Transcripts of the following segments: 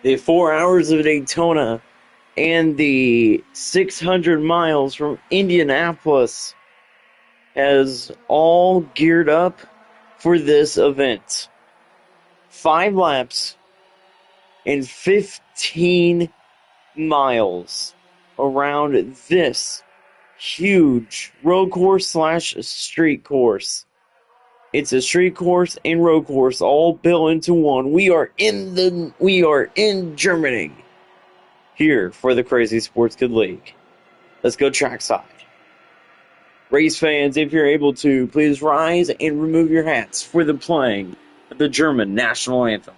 The 4 hours of Daytona and the 600 miles from Indianapolis has all geared up for this event. 5 laps and 15 miles around this huge road course slash street course. It's a street course and road course all built into one. We are in Germany here for the Crazy Sports Kid League. Let's go trackside. Race fans, if you're able to, please rise and remove your hats for the playing of the German national anthem.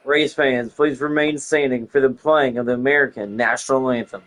Race fans, please remain standing for the playing of the American national anthem.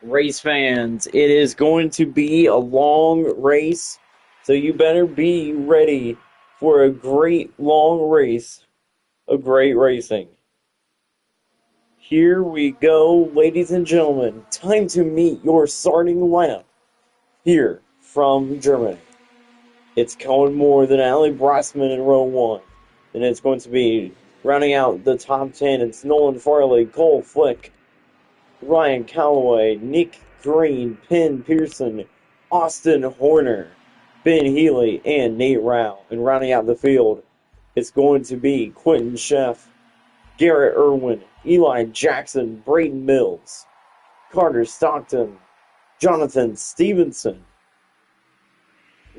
Race fans, it is going to be a long race, so you better be ready for a great long race of great racing. Here we go, ladies and gentlemen. Time to meet your starting lap here from Germany. It's Cohen Moore, then Ali Brassman in row 1. Then it's going to be rounding out the top 10. It's Nolan Farley, Cole Flick, Ryan Calloway, Nick Green, Penn Pearson, Austin Horner, Ben Healy, and Nate Rao. And rounding out the field, it's going to be Quentin Sheff, Garrett Irwin, Eli Jackson, Braden Mills, Carter Stockton, Jonathan Stevenson,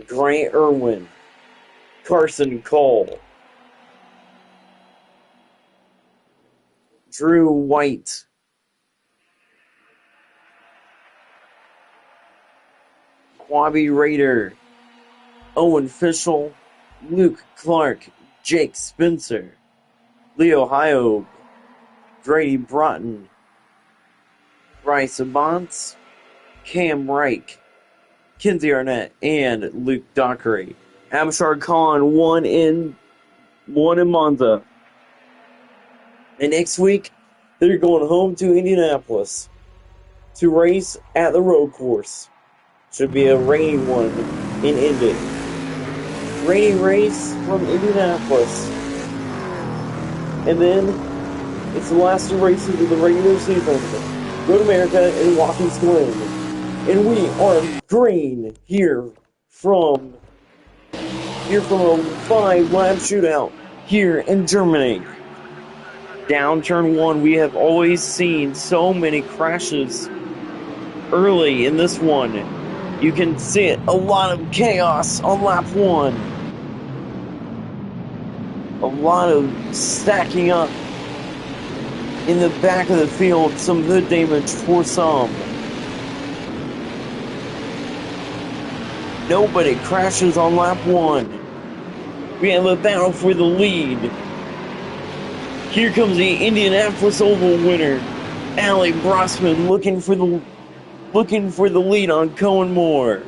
Grant Irwin, Carson Cole, Drew White, Quabi Raider, Owen Fischel, Luke Clark, Jake Spencer, Leo Hyob, Grady Broughton, Bryce Abantz, Cam Reich, Kinsey Arnett, and Luke Dockery. Abshar Khan won in Monza. And next week, they're going home to Indianapolis to race at the road course. Should be a rainy one in Indy. Rainy race from Indianapolis. And then it's the last two races of the regular season. Road America and Watkins Glen. And we are green from a 5-lap shootout here in Germany. Down turn 1, we have always seen so many crashes early in this one. You can see it, a lot of chaos on lap 1. A lot of stacking up in the back of the field, some hood damage for some. Nobody crashes on lap 1. We have a battle for the lead. Here comes the Indianapolis Oval winner, Allie Brosman, looking for the lead on Cohen Moore.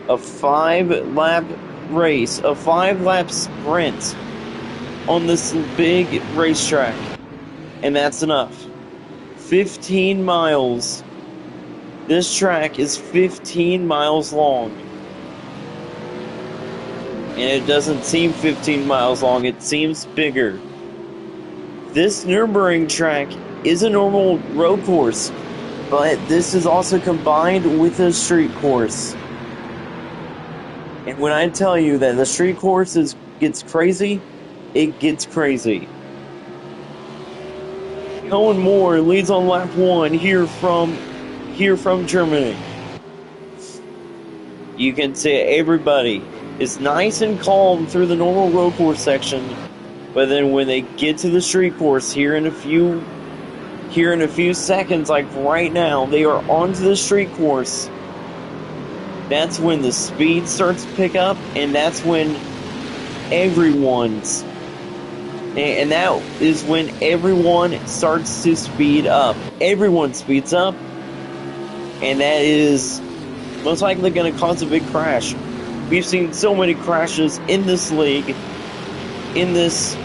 A 5-lap race, a 5-lap sprint on this big racetrack, and that's enough. 15 miles. This track is 15 miles long. And it doesn't seem 15 miles long, it seems bigger. This Nürburgring track is a normal road course, but this is also combined with a street course. And when I tell you that the street course gets crazy, it gets crazy. Cohen Moore leads on lap 1 here from Germany. You can see everybody is nice and calm through the normal road course section, but then when they get to the street course here in a few seconds, like right now, they are onto the street course. That's when the speed starts to pick up, and that's when everyone starts to speed up. Everyone speeds up, and that is most likely going to cause a big crash. We've seen so many crashes in this league, in this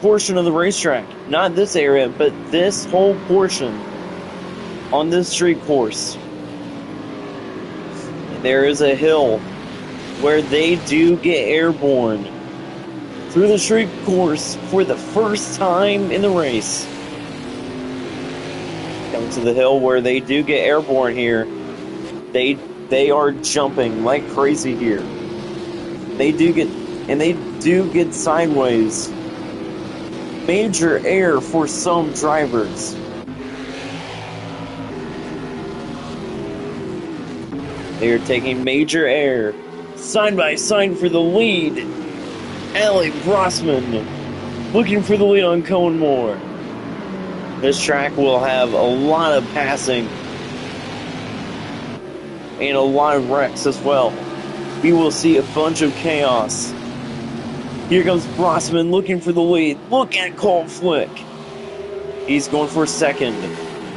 portion of the racetrack. Not this area, but this whole portion on this street course. There is a hill where they do get airborne through the street course for the first time in the race. Come to the hill where they do get airborne here. They are jumping like crazy here. They do get sideways. Major air for some drivers. They are taking major air. Side by side for the lead. Allie Brosman looking for the lead on Cohen Moore. This track will have a lot of passing and a lot of wrecks as well. We will see a bunch of chaos. Here comes Brosman looking for the lead. Look at Cole Flick. He's going for second.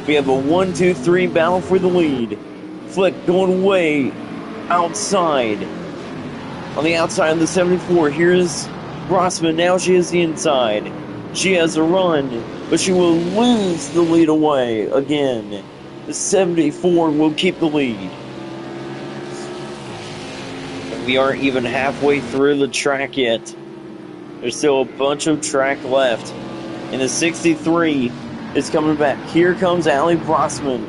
We have a 1-2-3 battle for the lead. Flick going way outside. On the outside of the 74, here's Brosman. Now she is the inside. She has a run, but she will lose the lead away again. The 74 will keep the lead. And we aren't even halfway through the track yet. There's still a bunch of track left. And the 63 is coming back. Here comes Allie Brosman.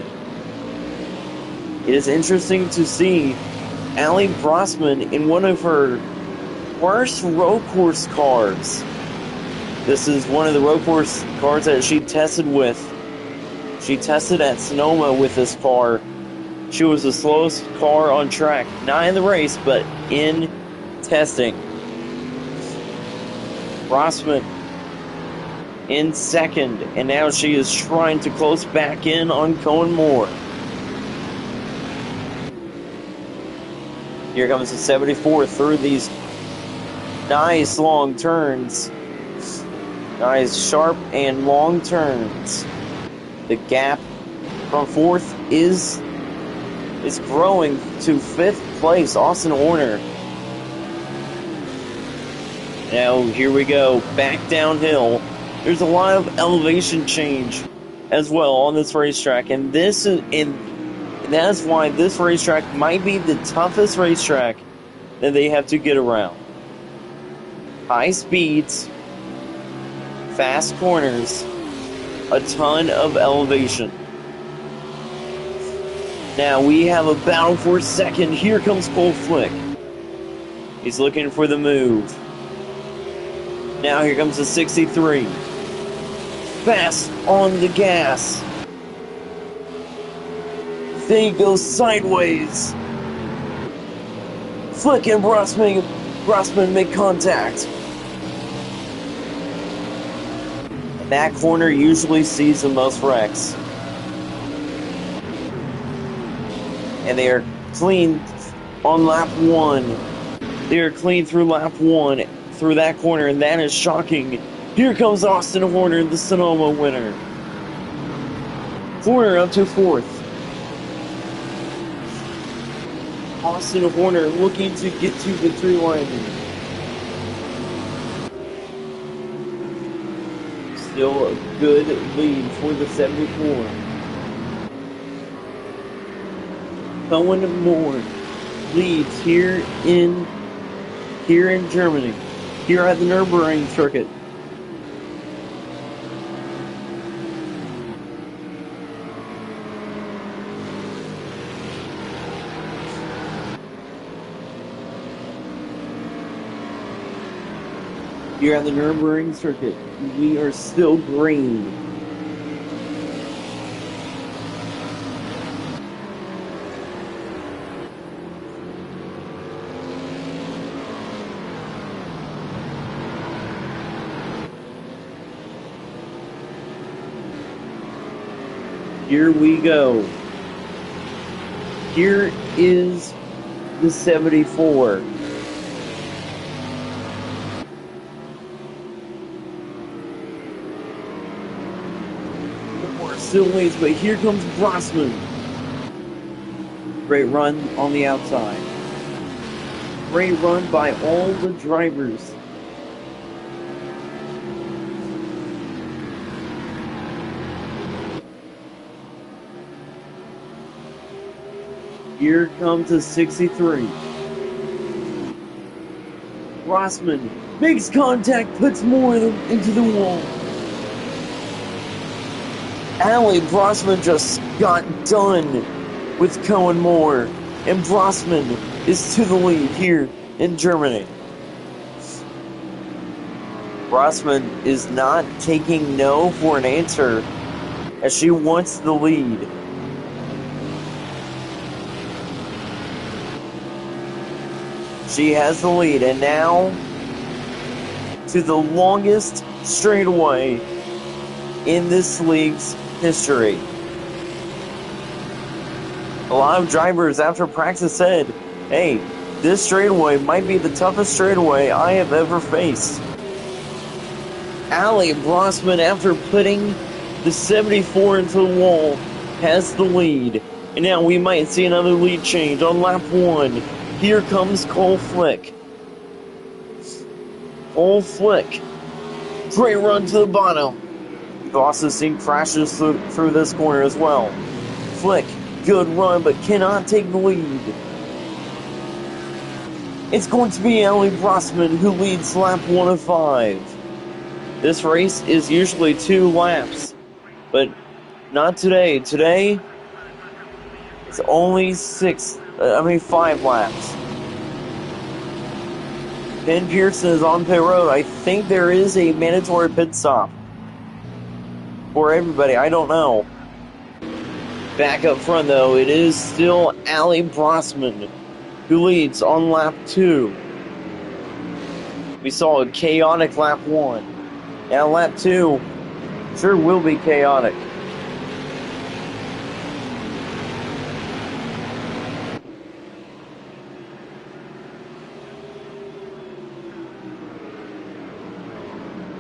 It is interesting to see Allie Brosman in one of her worst road course cars. This is one of the road course cars that she tested with. She tested at Sonoma with this car. She was the slowest car on track. Not in the race, but in testing. Brosman in second, and now she is trying to close back in on Cohen Moore. Here comes the 74 through these nice long turns. Nice sharp and long turns. The gap from fourth is growing to fifth place. Austin Horner. Now here we go, back downhill. There's a lot of elevation change as well on this racetrack, and that's why this racetrack might be the toughest racetrack that they have to get around. High speeds, Fast corners, a ton of elevation. Now we have a battle for second. Here comes Cole Flick. He's looking for the move. Now here comes the 63. Fast on the gas. Then he goes sideways. Flick and Grossman make contact. And that corner usually sees the most wrecks. And they are clean on lap 1. They are clean through lap 1 through that corner, and that is shocking. Here comes Austin Horner, the Sonoma winner. Horner up to 4th. Austin Horner looking to get to victory line. Still a good lead for the 74. Cohen Moore leads here in Germany, here at the Nürburgring circuit. Here at the Nürburgring circuit, we are still green. Here we go. Here is the 74. Still waits, but here comes Grossman. Great run on the outside. Great run by all the drivers. Here comes the 63. Grossman makes contact, puts more into the wall. Ali Brossman just got done with Cohen Moore, and Brossman is to the lead here in Germany. Brossman is not taking no for an answer, as she wants the lead. She has the lead, and now to the longest straightaway in this league's history. A lot of drivers after practice said, hey, this straightaway might be the toughest straightaway I have ever faced. Ali Brossman, after putting the 74 into the wall, has the lead. And now we might see another lead change on lap 1. Here comes Cole Flick. Cole Flick. Great run to the bottom. You've also seen crashes through this corner as well. Flick, good run, but cannot take the lead. It's going to be Ali Brossman who leads lap 1 of 5. This race is usually 2 laps, but not today. Today, it's only 5 laps. Ben Pearson is on pit road. I think there is a mandatory pit stop for everybody. I don't know. Back up front, though, it is still Ali Brossman who leads on lap 2. We saw a chaotic lap 1. Now lap 2 sure will be chaotic.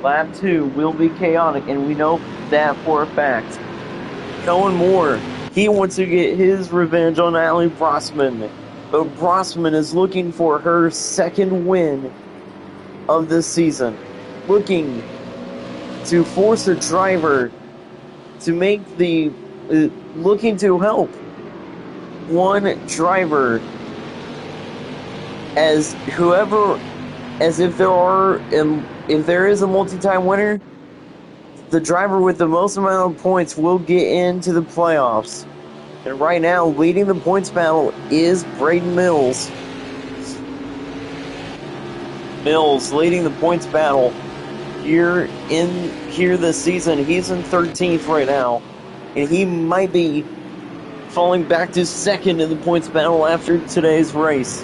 Lap 2 will be chaotic, and we know that for a fact. Cohen Moore, he wants to get his revenge on Ali Brossman, but Brossman is looking for her second win of this season. Looking to force a driver to make looking to help one driver if there is a multi-time winner, the driver with the most amount of points will get into the playoffs. And right now, leading the points battle is Braden Mills. Mills leading the points battle here this season. He's in 13th right now, and he might be falling back to second in the points battle after today's race,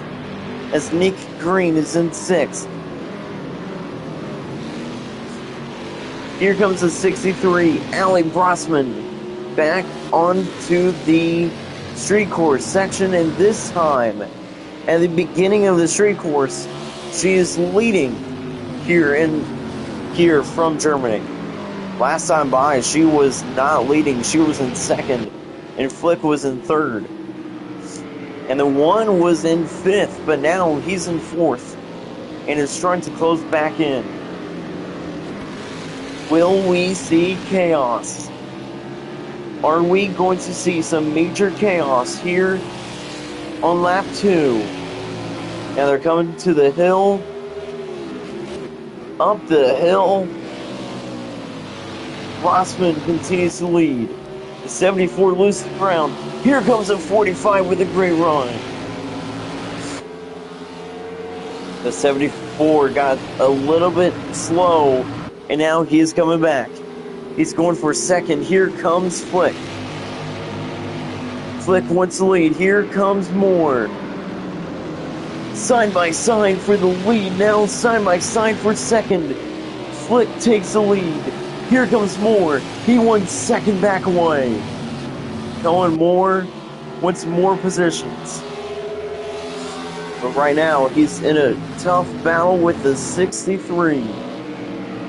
as Nick Green is in 6th. Here comes the 63, Allie Brossman, back onto the street course section, and this time, at the beginning of the street course, she is leading here from Germany. Last time by, she was not leading. She was in 2nd, and Flick was in 3rd. And the 1 was in 5th, but now he's in 4th, and is trying to close back in. Will we see chaos? Are we going to see some major chaos here on lap 2? Now they're coming to the hill. Up the hill. Rossman continues to lead. The 74 loses ground. Here comes a 45 with a great run. The 74 got a little bit slow, and now he is coming back. He's going for 2nd. Here comes Flick. Flick wants the lead. Here comes Moore. Side by side for the lead. Now side by side for 2nd. Flick takes the lead. Here comes Moore. He wants 2nd back away. Going Moore wants more positions. But right now, he's in a tough battle with the 63.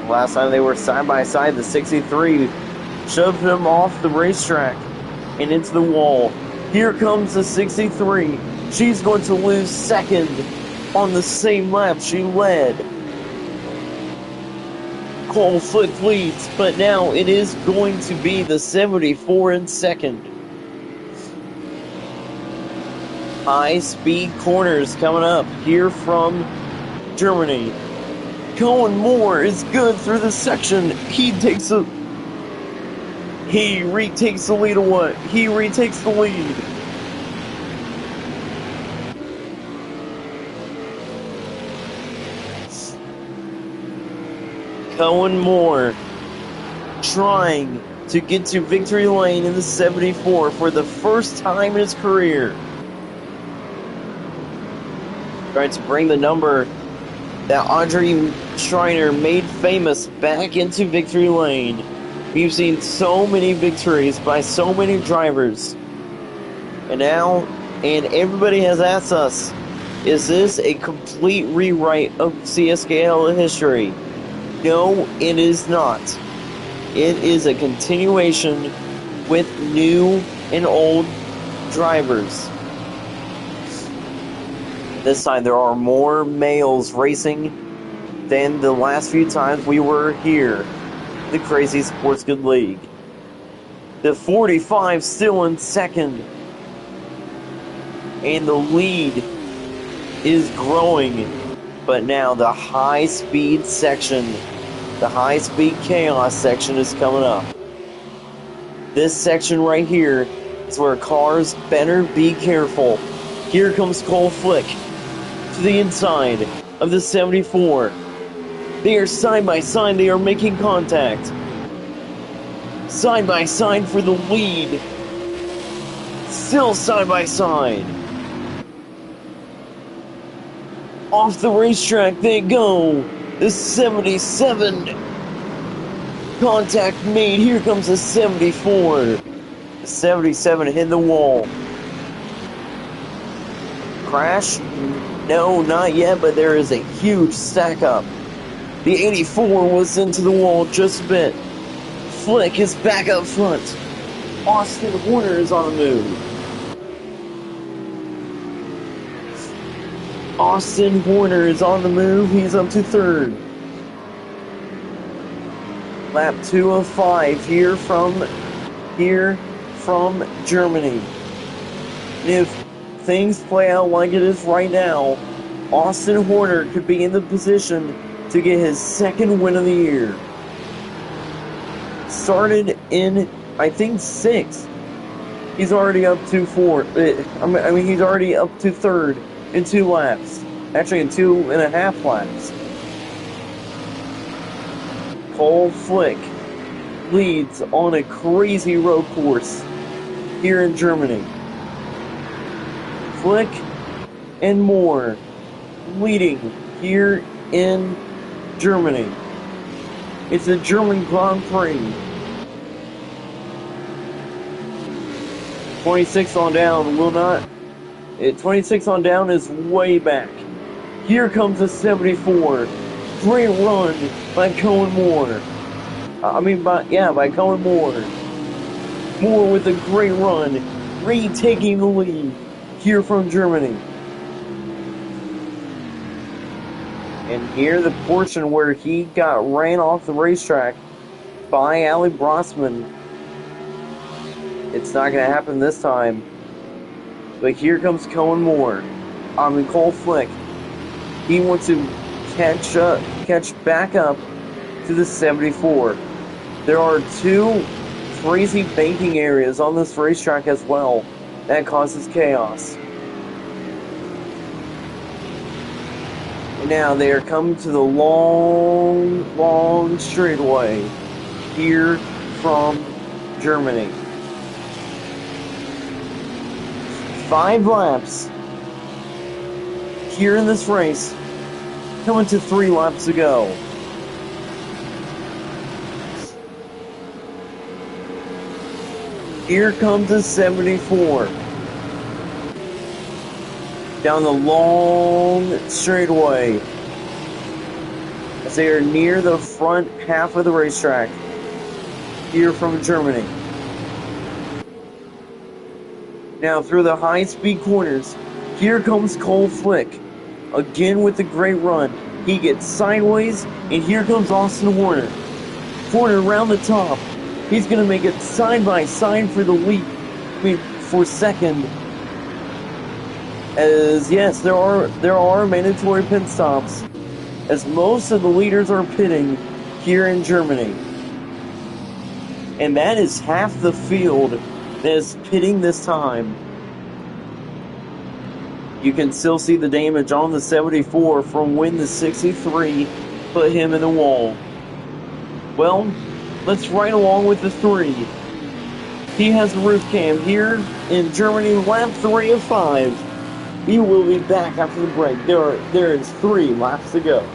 Last time they were side by side, the 63 shoved him off the racetrack and into the wall. Here comes the 63. She's going to lose 2nd on the same lap she led. Cole Flick leads, but now it is going to be the 74 in 2nd. High-speed corners coming up here from Germany. Cohen Moore is good through the section. He retakes the lead away. He retakes the lead. Cohen Moore trying to get to victory lane in the 74 for the first time in his career. Trying to bring the number that Audrey Schreiner made famous back into victory lane. We've seen so many victories by so many drivers. And everybody has asked us, is this a complete rewrite of CSKL history? No, it is not. It is a continuation with new and old drivers. This time there are more males racing than the last few times we were here, the Crazy Sports Good League. The 45 still in 2nd, and the lead is growing. But now the high-speed section, the high-speed chaos section is coming up. This section right here is where cars better be careful. Here comes Cole Flick to the inside of the 74. They are side by side. They are making contact. Side by side for the lead. Still side by side. Off the racetrack they go. The 77. Contact made. Here comes the 74. The 77 hit the wall. Crash? No, not yet, but there is a huge stack up. The 84 was into the wall just a bit. Flick is back up front. Austin Horner is on the move. Austin Horner is on the move. He's up to 3rd. Lap 205 here from Germany. And if things play out like it is right now, Austin Horner could be in the position to get his 2nd win of the year. started in, I think, 6th. He's already up to 4th. I mean, he's already up to 3rd in 2 laps. Actually, in 2.5 laps. Cole Flick leads on a crazy road course here in Germany. Flick and Moore leading here in Germany. It's a German Grand Prix. 26 on down will not. 26 on down is way back. Here comes a 74. Great run by Cohen Moore. By Cohen Moore. Moore with a great run, retaking the lead here from Germany. And here the portion where he got ran off the racetrack by Ali Brossman. It's not going to happen this time. But here comes Cohen Moore. Cole Flick. He wants to catch back up to the 74. There are 2 crazy banking areas on this racetrack as well. That causes chaos. And now they are coming to the long straightaway here from Germany. 5 laps here in this race, coming to 3 laps to go. Here comes the 74. Down the long straightaway as they are near the front half of the racetrack here from Germany. Now through the high-speed corners, here comes Cole Flick. Again with a great run. He gets sideways, and here comes Austin Horner. Horner around the top. He's going to make it side by side for the lead. For second. As yes, there are mandatory pit stops, as most of the leaders are pitting here in Germany. And that is half the field that is pitting this time. You can still see the damage on the 74 from when the 63 put him in the wall. Well, let's ride along with the 3. He has a roof cam here in Germany, lap 3 of 5. He will be back after the break. There is 3 laps to go.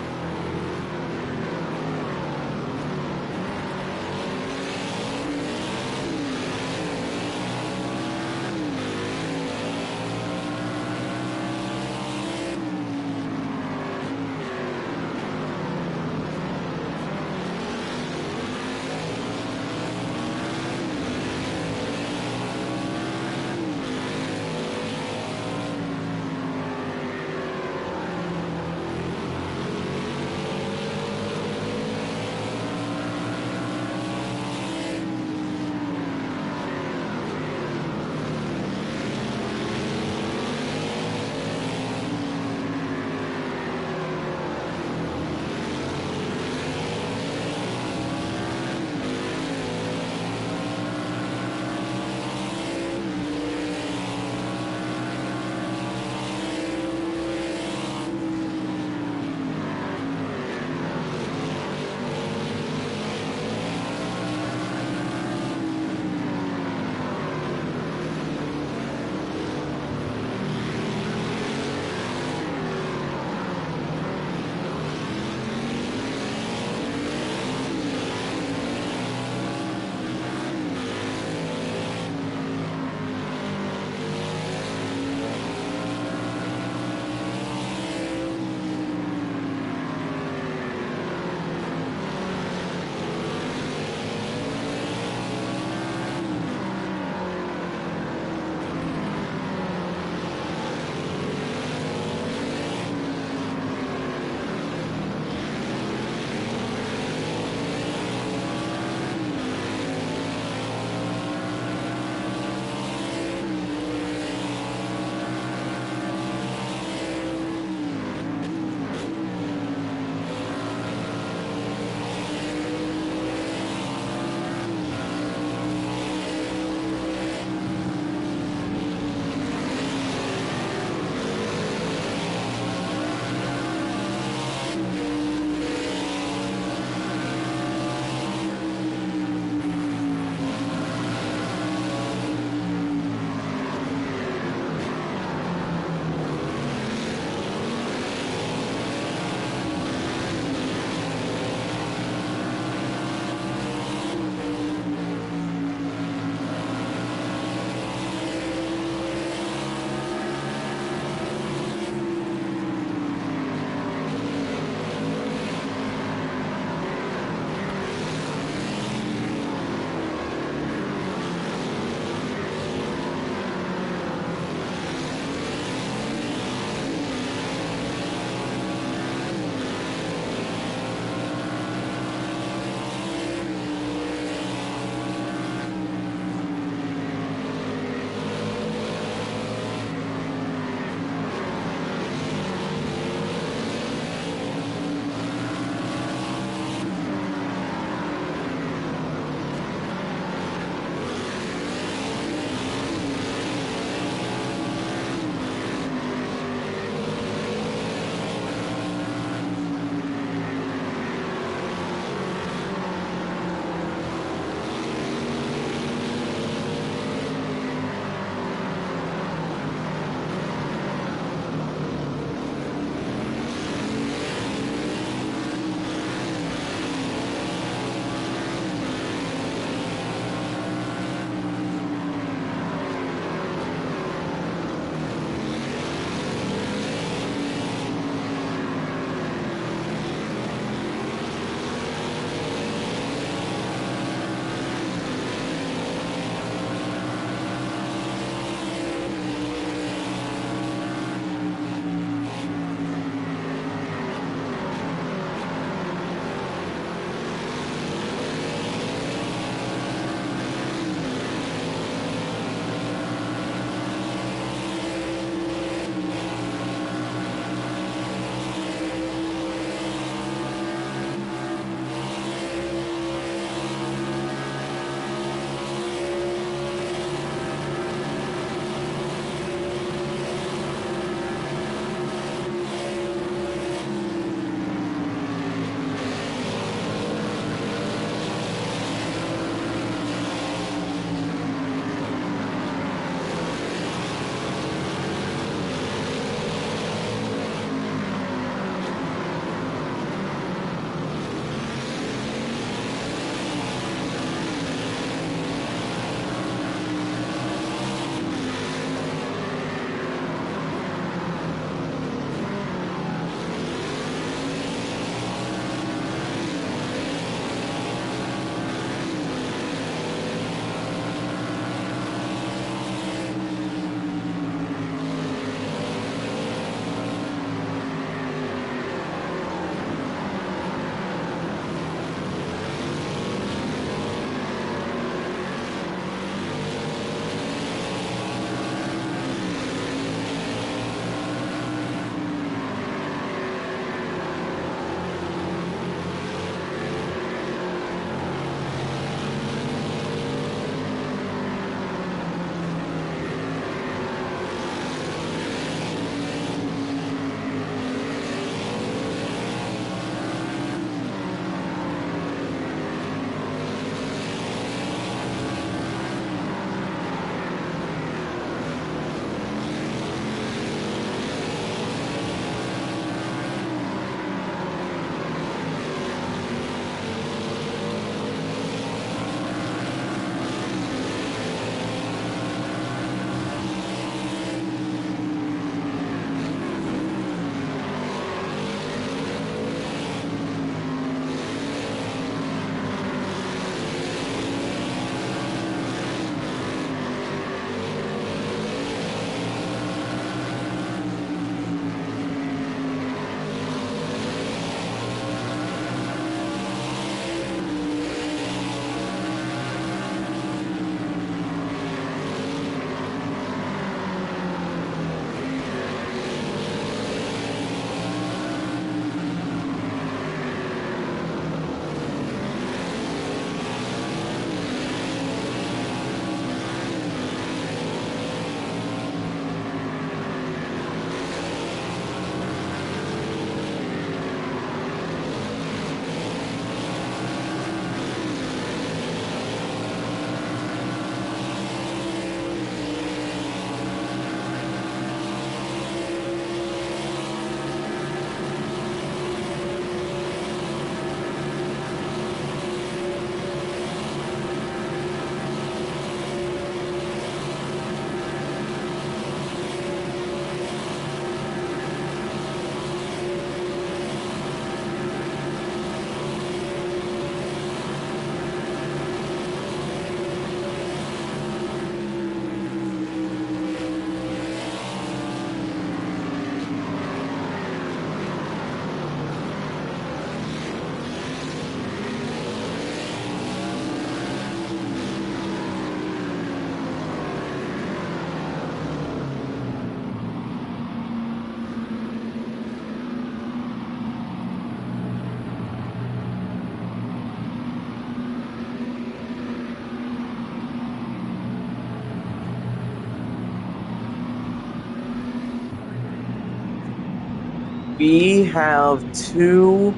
We have 2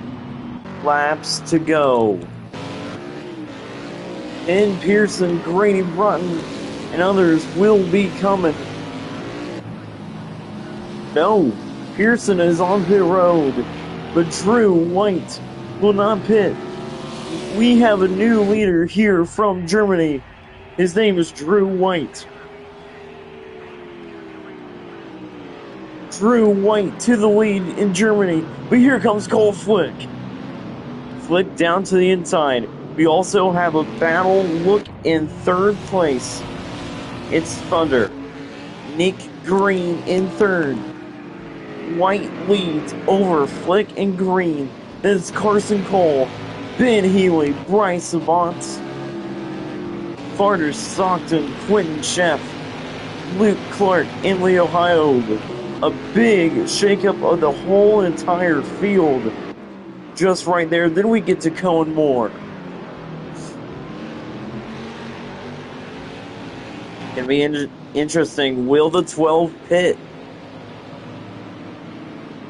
laps to go. And Pearson, Grady Broughton, and others will be coming. No, Pearson is on pit road, but Drew White will not pit. We have a new leader here from Germany. His name is Drew White. Drew White to the lead in Germany, but here comes Cole Flick. Flick down to the inside. We also have a battle look in 3rd place. It's Thunder. Nick Green in 3rd. White leads over Flick and Green. Then it's Carson Cole, Ben Healy, Bryce Savant, Farter Stockton, Quentin Sheff, Luke Clark, and Leo Hyobe. A big shakeup of the whole entire field just right there. Then we get to Cohen Moore. Gonna be interesting. Will the 12 pit?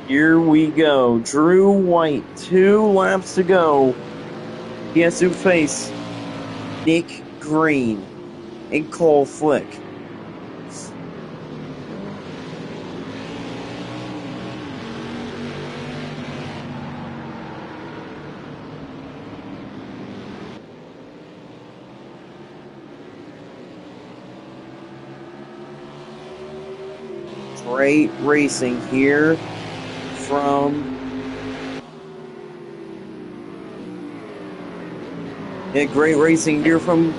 Here we go. Drew White, 2 laps to go. He has to face Nick Green and Cole Flick. Great racing here from great racing here from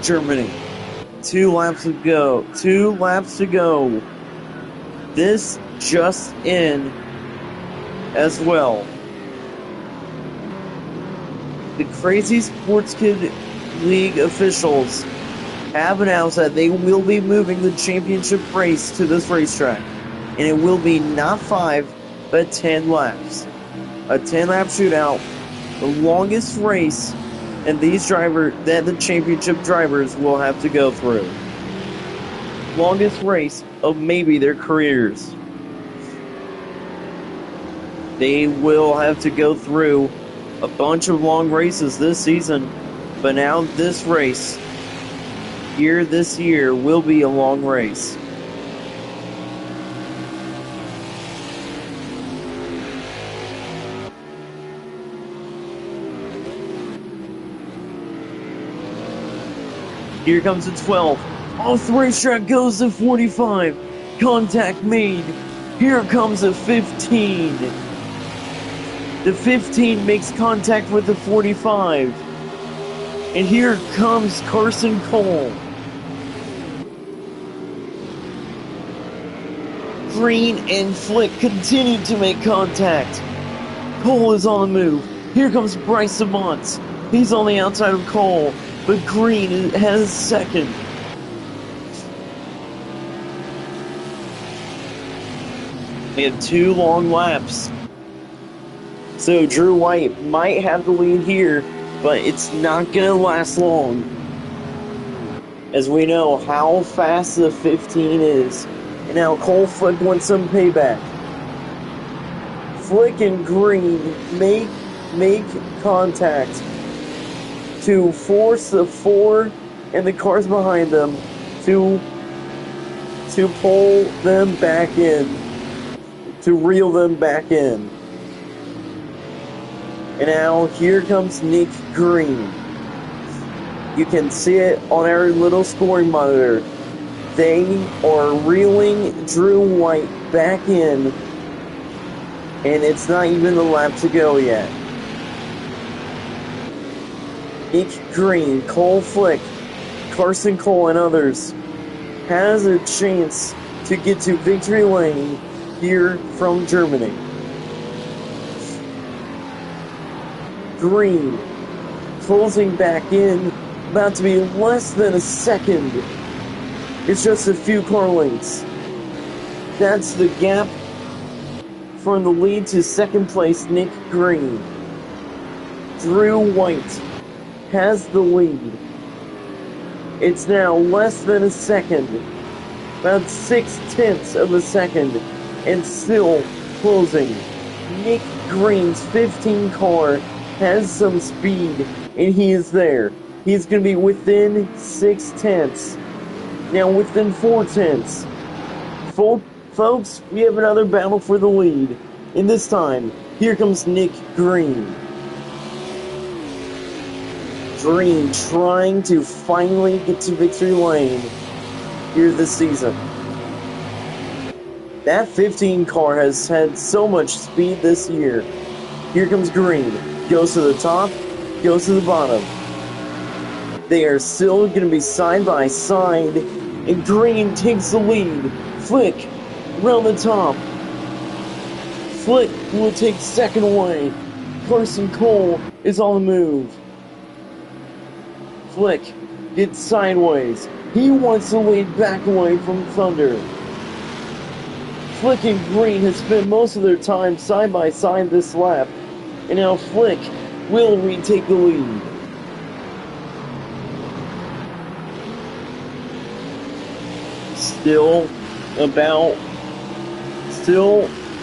Germany. 2 laps to go. 2 laps to go. This just in as well. The Crazy Sports Kid League officials have announced that they will be moving the championship race to this racetrack. And it will be not 5, but 10 laps. A 10-lap shootout. The longest race and these drivers that the championship drivers will have to go through. Longest race of maybe their careers. They will have to go through a bunch of long races this season, but now this race here this year will be a long race. Here comes the 12. Off the racetrack goes the 45. Contact made. Here comes the 15. The 15 makes contact with the 45. And here comes Carson Cole. Green and Flick continue to make contact. Cole is on the move. Here comes Bryce Savant. He's on the outside of Cole, but Green has second. We have 2 long laps. So Drew White might have the lead here, but it's not going to last long. As we know how fast the 15 is. And now Cole Flick wants some payback. Flick and Green make contact to force the 4 and the cars behind them to pull them back in, to reel them back in. And now here comes Nick Green. You can see it on our little scoring monitor. They are reeling Drew White back in, and it's not even a lap to go yet. Nick Green, Cole Flick, Carson Cole, and others has a chance to get to victory lane here from Germany. Green closing back in, about to be less than a second. It's just a few car lengths. That's the gap from the lead to second place, Nick Green. Drew White has the lead. It's now less than a second, about 0.6 of a second, and still closing Nick Green's 15 car has some speed, and he is there. He's going to be within 6/10. Now within 4/10. Folks, we have another battle for the lead. And this time, here comes Nick Green. Green trying to finally get to victory lane here this season. That 15 car has had so much speed this year. Here comes Green. Goes to the top, goes to the bottom. They are still going to be side by side, and Green takes the lead. Flick around the top. Flick will take second away. Carson Cole is on the move. Flick gets sideways. He wants to lead back away from Thunder. Flick and Green have spent most of their time side by side this lap, and now Flick will retake the lead. Still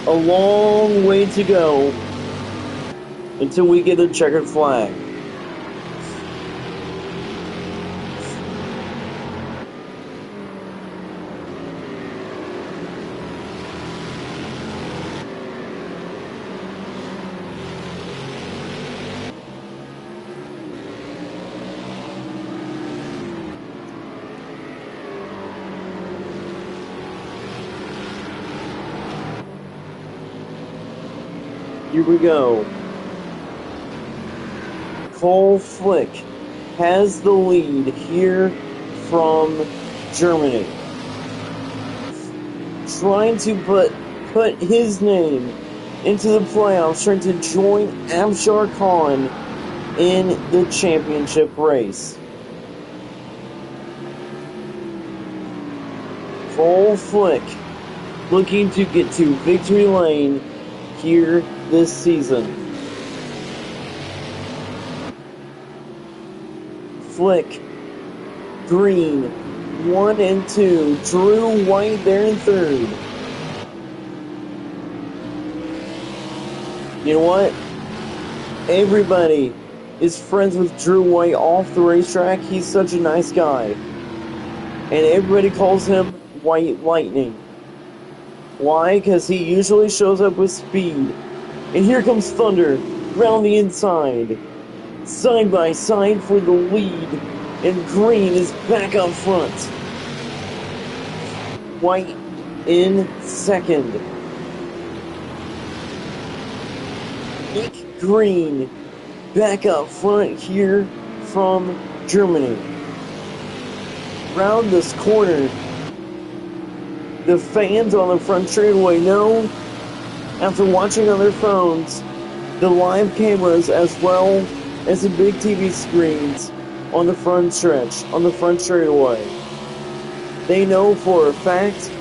a long way to go until we get a checkered flag. Here we go. Cole Flick has the lead here from Germany. Trying to put his name into the playoffs, trying to join Abshar Khan in the championship race. Cole Flick looking to get to victory lane here this season. Flick, Green, 1 and 2. Drew White there in third. You know what? Everybody is friends with Drew White off the racetrack. He's such a nice guy. And everybody calls him White Lightning. Why? Because he usually shows up with speed. And here comes Thunder, round the inside. Side by side for the lead. And Green is back up front. White in second. Nick Green back up front here from Germany. Round this corner. The fans on the front straightaway know, after watching on their phones, the live cameras as well as the big TV screens on the front stretch, on the front straightaway. They know for a fact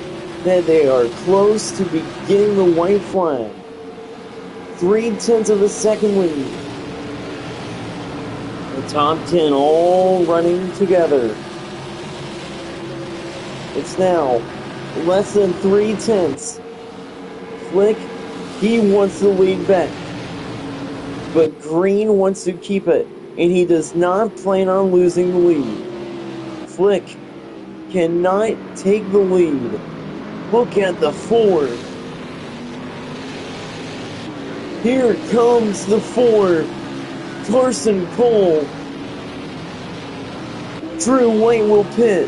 that they are close to getting the white flag. 0.3 of a second lead. The top 10 all running together. It's now less than 0.3. Flick, he wants the lead back. But Green wants to keep it, and he does not plan on losing the lead. Flick cannot take the lead. Look at the Ford. Here comes the Ford. Carson Cole. Drew White will pit.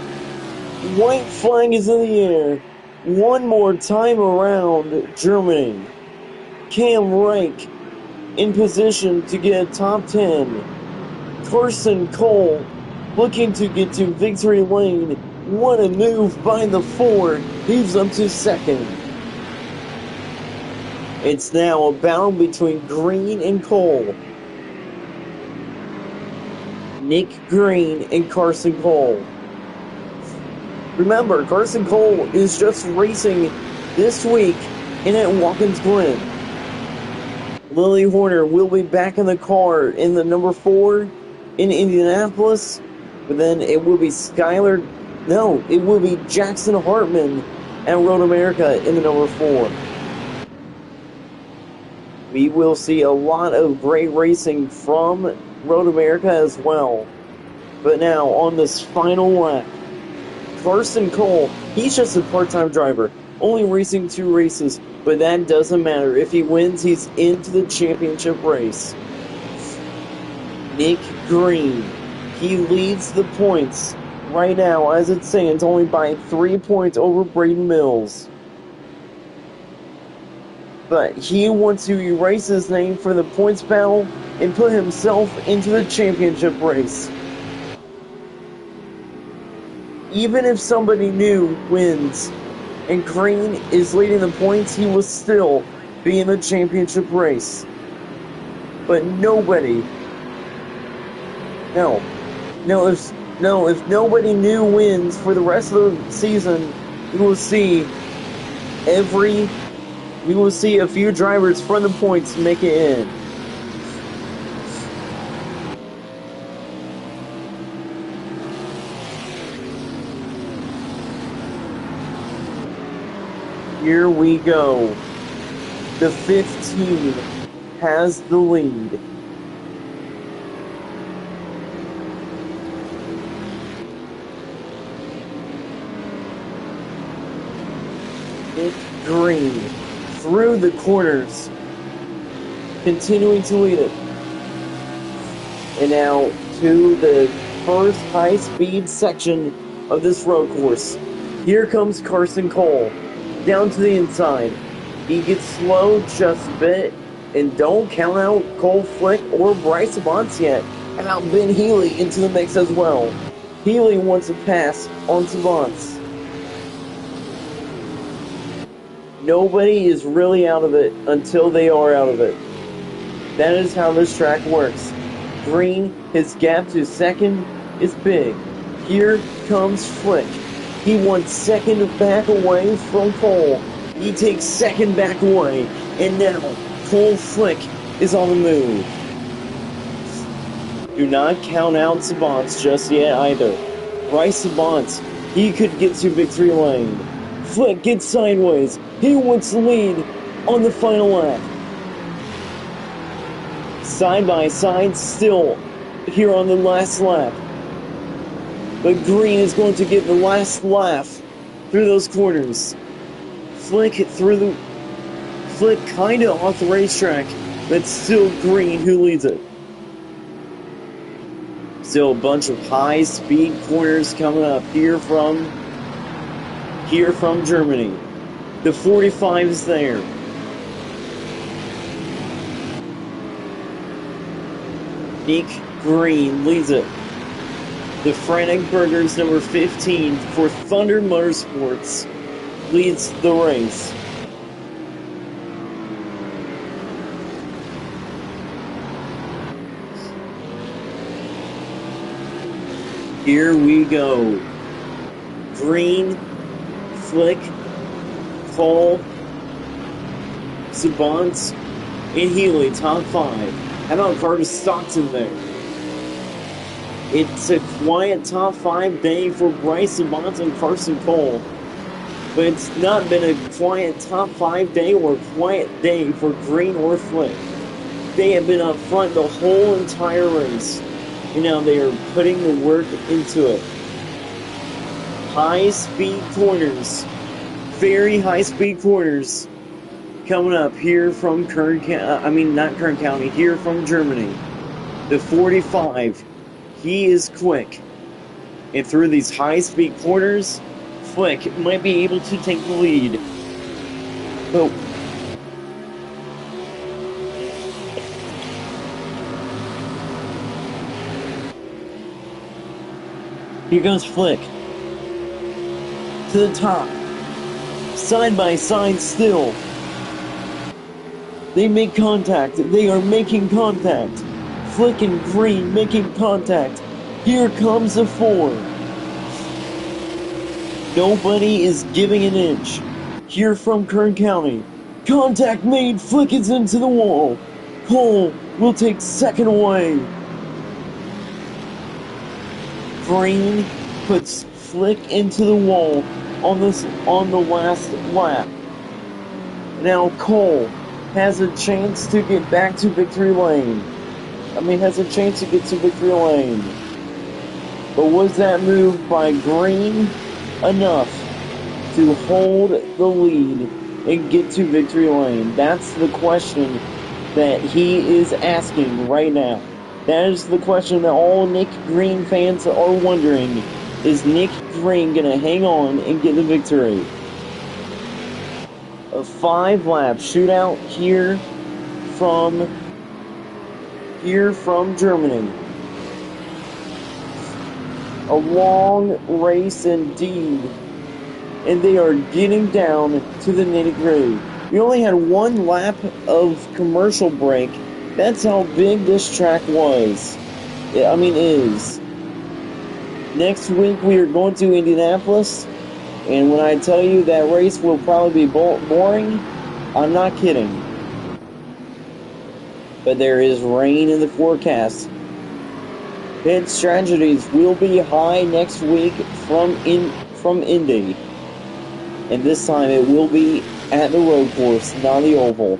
White flag is in the air. One more time around Germany. Cam Reich in position to get top 10. Carson Cole looking to get to victory lane. What a move by the Ford. He's up to second. It's now a battle between Green and Cole. Nick Green and Carson Cole. Remember, Carson Cole is just racing this week in at Watkins Glen. Lily Horner will be back in the car in the number 4 in Indianapolis, but then it will be it will be Jackson Hartman at Road America in the number 4. We will see a lot of great racing from Road America as well. But now, on this final lap, Carson Cole, he's just a part-time driver, only racing 2 races, but that doesn't matter. If he wins, he's into the championship race. Nick Green, he leads the points right now, as it stands, only by 3 points over Braden Mills. But he wants to erase his name for the points battle and put himself into the championship race. Even if somebody new wins and Green is leading the points, he will still be in the championship race. But nobody, if nobody new wins for the rest of the season, we will see a few drivers from the points make it in. Here we go. The 15 has the lead. Nick Green through the corners, continuing to lead it. And now to the first high-speed section of this road course. Here comes Carson Cole. Down to the inside. He gets slow just a bit, and don't count out Cole Flick or Bryce Sabance yet. And out Ben Healy into the mix as well. Healy wants to pass on Sabance. Nobody is really out of it until they are out of it. That is how this track works. Green, his gap to second is big. Here comes Flick. He wants second back away from Cole. He takes second back away. And now, Cole Flick is on the move. Do not count out Sabance just yet either. Bryce Sabance, he could get to victory lane. Flick gets sideways. He wants the lead on the final lap. Side by side still here on the last lap. But Green is going to get the last laugh through those corners. Flick kind of off the racetrack, but still Green who leads it. Still a bunch of high-speed corners coming up here from Germany. The 45 is there. Nick Green leads it. The Frantic Burgers number 15 for Thunder Motorsports leads the race. Here we go. Green, Flick, Cole, Sabance, and Healy, top 5. How about Carter Stockton there? It's a quiet top 5 day for Bryce Sabance and Carson Cole. But it's not been a quiet top 5 day or quiet day for Green or Flick. They have been up front the whole entire race. And now they are putting the work into it. High-speed corners. Very high-speed corners. Coming up here from here from Germany. The 45. He is quick. And through these high-speed corners, Flick might be able to take the lead. But here goes Flick. To the top. Side by side still. They make contact. They are making contact. Flick and Green making contact. Here comes the 4. Nobody is giving an inch. Here from Kern County. Contact made. Flick is into the wall. Cole will take second away. Green puts Flick into the wall on the last lap. Now Cole has a chance to get back to victory lane. Has a chance to get to victory lane. But was that move by Green enough to hold the lead and get to victory lane? That's the question that he is asking right now. That is the question that all Nick Green fans are wondering. Is Nick Green going to hang on and get the victory? A 5-lap shootout here from Germany. A long race indeed. And they are getting down to the nitty-gritty. We only had 1 lap of commercial break. That's how big this track was. Is. Next week we are going to Indianapolis, and when I tell you that race will probably be boring, I'm not kidding. But there is rain in the forecast. Pit strategies will be high next week from Indy. And this time it will be at the road course, not the oval.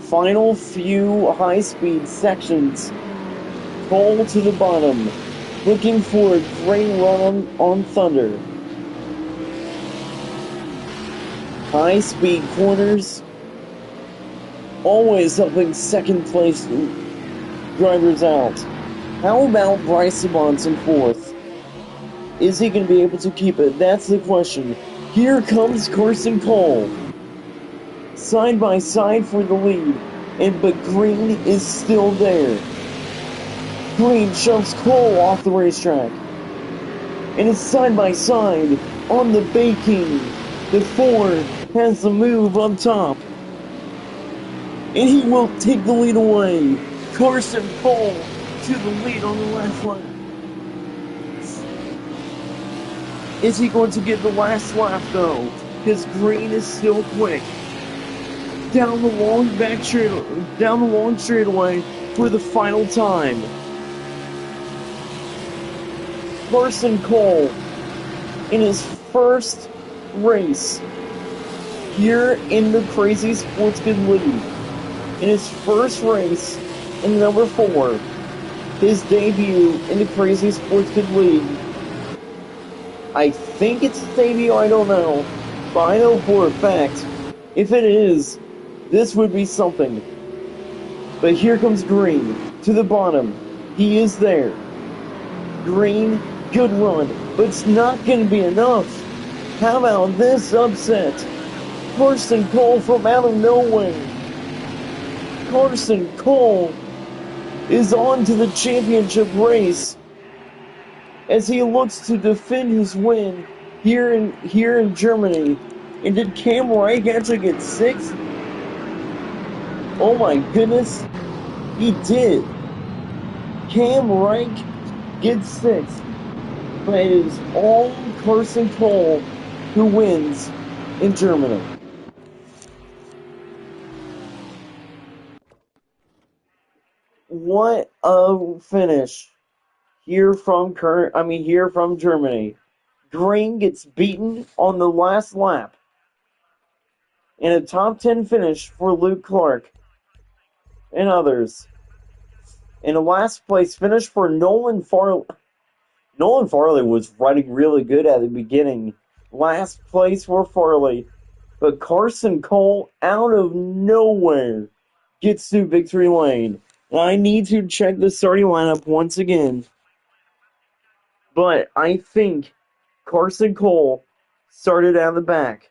Final few high-speed sections. Cole to the bottom, looking for a great run on Thunder. High-speed corners, always helping second-place drivers out. How about Bryce Sabans in 4th? Is he going to be able to keep it? That's the question. Here comes Carson Cole. Side by side for the lead, but Green is still there. Green shoves Cole off the racetrack. And it's side by side on the baking. The Ford has the move up top. And he will take the lead away. Carson Cole to the lead on the last lap. Is he going to get the last lap though? Because Green is still quick. Down the long straightaway for the final time. Carson Cole in his first race here in the Crazy Sportsman League. In his first race in number 4. His debut in the Crazy Sportsman League. I think it's his debut, I don't know. But I know for a fact, if it is, this would be something. But here comes Green to the bottom. He is there. Green, good run, but it's not going to be enough. How about this upset? Carson Cole from out of nowhere. Carson Cole is on to the championship race as he looks to defend his win here in Germany. And did Cam Reich actually get 6th? Oh my goodness, he did. Cam Reich gets 6th, but it is all Carson Cole who wins in Germany. What a finish here from Germany. Green gets beaten on the last lap. And a top 10 finish for Luke Clark and others. And a last place finish for Nolan Farley. Nolan Farley was riding really good at the beginning. Last place for Farley. But Carson Cole, out of nowhere, gets to victory lane. And I need to check the starting lineup once again. But I think Carson Cole started out the back.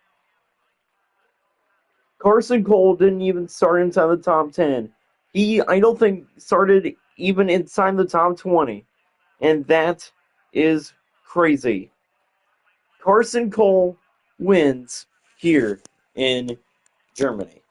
Carson Cole didn't even start inside the top 10. I don't think, started even inside the top 20. And that is crazy. Carson Cole wins here in Germany.